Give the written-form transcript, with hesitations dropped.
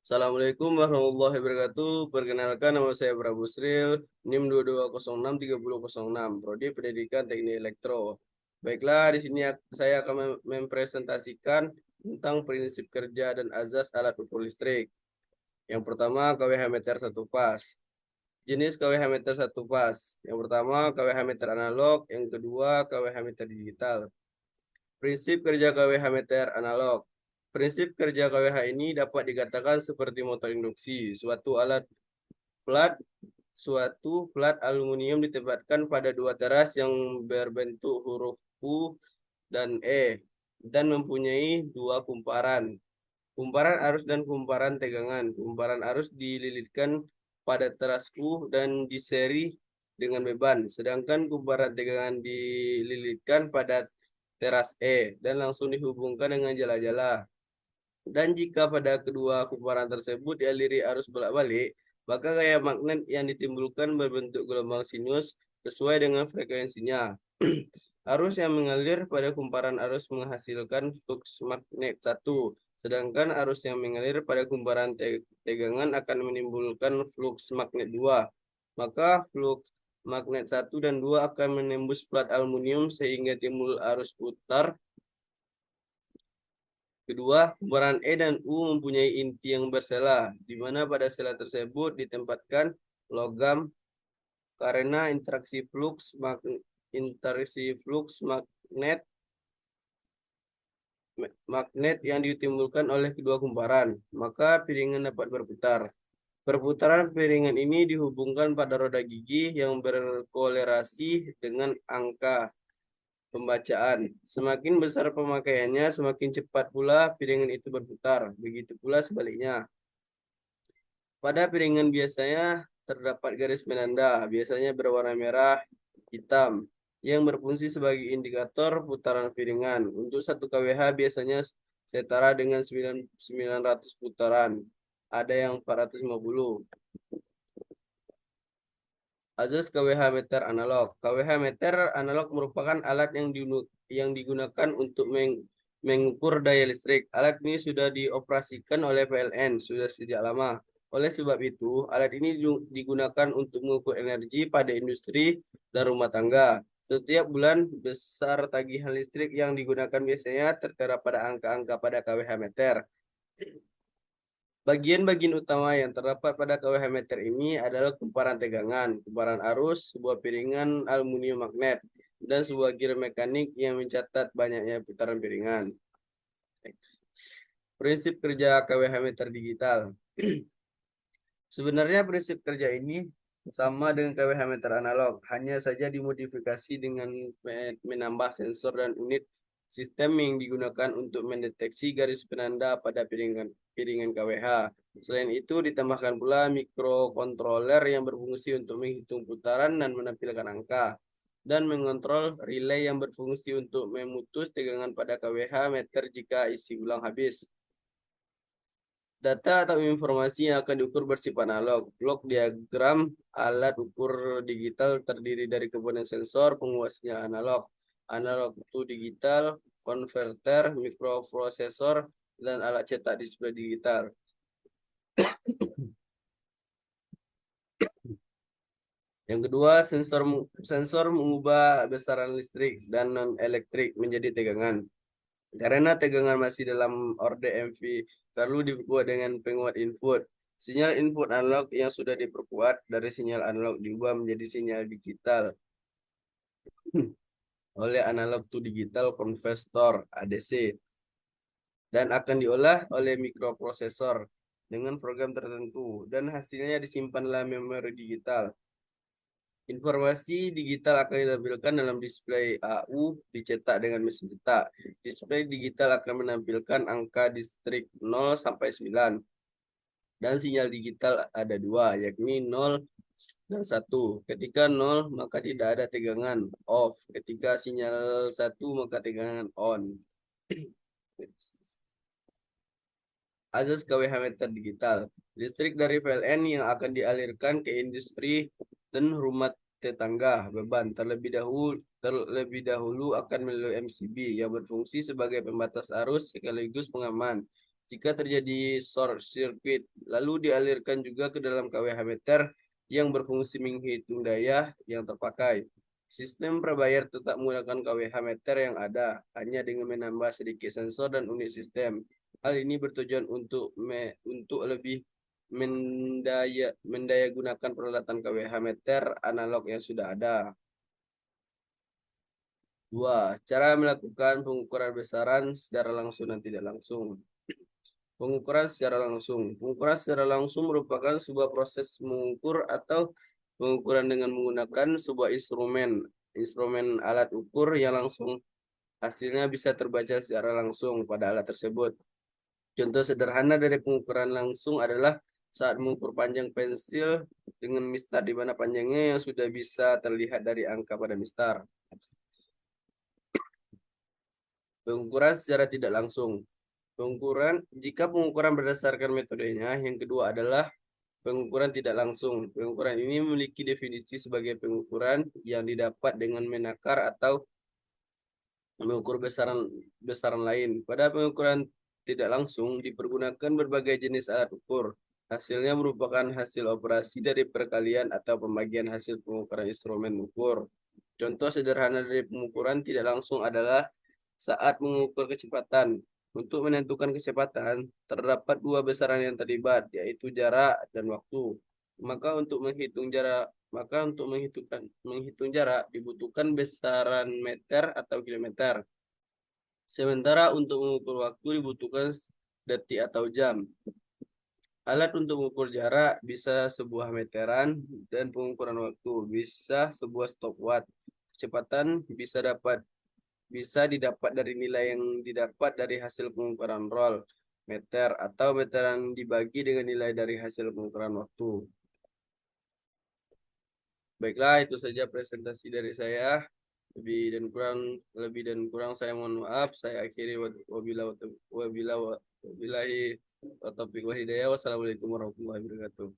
Assalamualaikum warahmatullahi wabarakatuh. Perkenalkan, nama saya Prabu Sril, NIM 22063006, Prodi Pendidikan Teknik Elektro. Baiklah, di sini saya akan mempresentasikan tentang prinsip kerja dan azas alat ukur listrik. Yang pertama, KWH meter satu pas. Jenis KWH meter satu pas. Yang pertama, KWH meter analog. Yang kedua, KWH meter digital. Prinsip kerja KWH meter analog. Prinsip kerja KWH ini dapat dikatakan seperti motor induksi. Suatu plat aluminium ditempatkan pada dua teras yang berbentuk huruf U dan E dan mempunyai dua kumparan. Kumparan arus dan kumparan tegangan. Kumparan arus dililitkan pada teras U dan diseri dengan beban, sedangkan kumparan tegangan dililitkan pada teras E dan langsung dihubungkan dengan jala-jala. Dan jika pada kedua kumparan tersebut dialiri arus bolak-balik, maka gaya magnet yang ditimbulkan berbentuk gelombang sinus sesuai dengan frekuensinya. Arus yang mengalir pada kumparan arus menghasilkan flux magnet 1, sedangkan arus yang mengalir pada kumparan tegangan akan menimbulkan flux magnet 2. Maka flux magnet 1 dan 2 akan menembus plat aluminium sehingga timbul arus putar. Kedua, kumparan E dan U mempunyai inti yang bersela, di mana pada sela tersebut ditempatkan logam karena interaksi flux magnet yang ditimbulkan oleh kedua kumparan, maka piringan dapat berputar. Perputaran piringan ini dihubungkan pada roda gigi yang berkolerasi dengan angka pembacaan. Semakin besar pemakaiannya, semakin cepat pula piringan itu berputar. Begitu pula sebaliknya. Pada piringan biasanya terdapat garis penanda, biasanya berwarna merah, hitam, yang berfungsi sebagai indikator putaran piringan. Untuk 1 kWh biasanya setara dengan 900 putaran. Ada yang 450. Azas KWH meter analog. KWH meter analog merupakan alat yang digunakan untuk mengukur daya listrik. Alat ini sudah dioperasikan oleh PLN sudah sejak lama. Oleh sebab itu, alat ini digunakan untuk mengukur energi pada industri dan rumah tangga. Setiap bulan, besar tagihan listrik yang digunakan biasanya tertera pada angka-angka pada KWH meter. Bagian-bagian utama yang terdapat pada KWH meter ini adalah kumparan tegangan, kumparan arus, sebuah piringan aluminium magnet, dan sebuah gear mekanik yang mencatat banyaknya putaran piringan. Prinsip kerja KWH meter digital. Sebenarnya prinsip kerja ini sama dengan KWH meter analog, hanya saja dimodifikasi dengan menambah sensor dan unit sistem yang digunakan untuk mendeteksi garis penanda pada piringan KWH. Selain itu, ditambahkan pula mikrokontroler yang berfungsi untuk menghitung putaran dan menampilkan angka, dan mengontrol relay yang berfungsi untuk memutus tegangan pada KWH meter jika isi ulang habis. Data atau informasi yang akan diukur bersifat analog. Blok diagram alat ukur digital terdiri dari komponen sensor, penguas sinyal analog to digital, konverter, mikroprosesor, dan alat cetak display digital. Yang kedua, sensor mengubah besaran listrik dan non-elektrik menjadi tegangan. Karena tegangan masih dalam orde MV, perlu dibuat dengan penguat input. Sinyal input analog yang sudah diperkuat dari sinyal analog diubah menjadi sinyal digital oleh analog to digital converter ADC dan akan diolah oleh mikroprosesor dengan program tertentu dan hasilnya disimpan dalam memori digital. Informasi digital akan ditampilkan dalam display AU dicetak dengan mesin cetak. Display digital akan menampilkan angka distrik 0 sampai 9. Dan sinyal digital ada dua, yakni 0 dan 1. Ketika 0, maka tidak ada tegangan off. Ketika sinyal 1, maka tegangan on. Azas KWH meter digital. Listrik dari PLN yang akan dialirkan ke industri dan rumah tetangga beban terlebih dahulu akan melalui MCB yang berfungsi sebagai pembatas arus sekaligus pengaman. Jika terjadi short circuit, lalu dialirkan juga ke dalam KWH meter yang berfungsi menghitung daya yang terpakai. Sistem prabayar tetap menggunakan KWH meter yang ada, hanya dengan menambah sedikit sensor dan unit sistem. Hal ini bertujuan untuk lebih mendaya gunakan peralatan KWH meter analog yang sudah ada. 2. Cara melakukan pengukuran besaran secara langsung dan tidak langsung. Pengukuran secara langsung. Pengukuran secara langsung merupakan sebuah proses mengukur atau pengukuran dengan menggunakan sebuah instrumen alat ukur yang langsung hasilnya bisa terbaca secara langsung pada alat tersebut. Contoh sederhana dari pengukuran langsung adalah saat mengukur panjang pensil dengan mistar di mana panjangnya yang sudah bisa terlihat dari angka pada mistar. Pengukuran secara tidak langsung. Jika pengukuran berdasarkan metodenya, yang kedua adalah pengukuran tidak langsung. Pengukuran ini memiliki definisi sebagai pengukuran yang didapat dengan menakar atau mengukur besaran lain. Pada pengukuran tidak langsung dipergunakan berbagai jenis alat ukur. Hasilnya merupakan hasil operasi dari perkalian atau pembagian hasil pengukuran instrumen ukur. Contoh sederhana dari pengukuran tidak langsung adalah saat mengukur kecepatan. Untuk menentukan kecepatan, terdapat dua besaran yang terlibat, yaitu jarak dan waktu. Maka untuk menghitung jarak dibutuhkan besaran meter atau kilometer. Sementara untuk mengukur waktu dibutuhkan detik atau jam. Alat untuk mengukur jarak bisa sebuah meteran dan pengukuran waktu bisa sebuah stopwatch. Kecepatan bisa didapat dari nilai yang didapat dari hasil pengukuran roll meter atau meteran dibagi dengan nilai dari hasil pengukuran waktu. Baiklah, itu saja presentasi dari saya. Lebih dan kurang saya mohon maaf. Saya akhiri wabillahi taufiq wal hidayah. Wassalamualaikum warahmatullahi wabarakatuh.